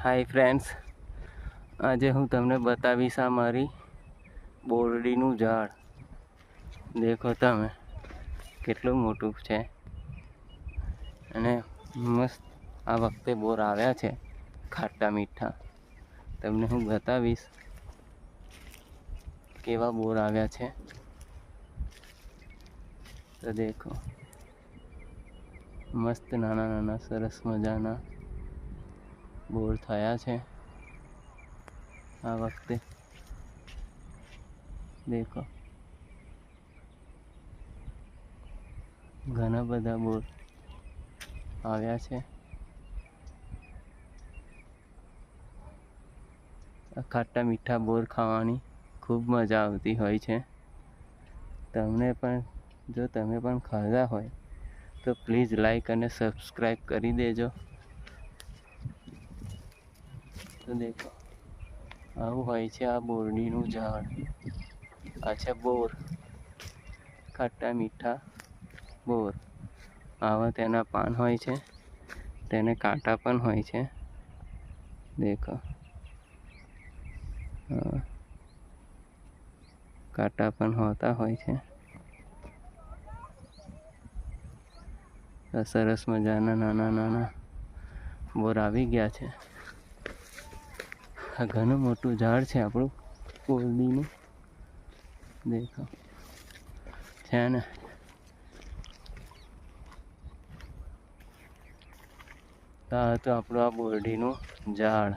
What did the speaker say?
Hi friends, આજે હું તમને બતાવીશ આ મારી બોરડીનું ઝાડ. દેખો તમે કેટલું મોટું છે અને મસ્ત આ વખતે બોર આવ્યા છે ખાટા મીઠા. તમને હું બતાવીશ કેવા બોર આવ્યા છે. તો દેખો મસ્ત નાના નાના સરસ મજાના બોર થયા છે આ વખતે. દેખો ઘણા બધા બોર આવ્યા છે. ખાટા મીઠા બોર ખાવાની ખૂબ મજા આવતી હોય છે. તમને પણ, જો તમે પણ ખાધા હોય તો પ્લીઝ લાઈક અને સબસ્ક્રાઈબ કરી દેજો. તો દેખો આવું હોય છે આ બોરડીનું ઝાડ. આ છે બોર, ખાટા મીઠા બોર. આવા તેના પાન હોય છે, તેને કાંટા પણ હોય છે. દેખો કાંટા પણ હોતા હોય છે. સરસ મજાના નાના નાના બોર આવી ગયા છે. આ ઘણું મોટું ઝાડ છે આપણું બોરડીનું. દેખો છે ને, આ હતું આપણું આ બોરડીનું ઝાડ.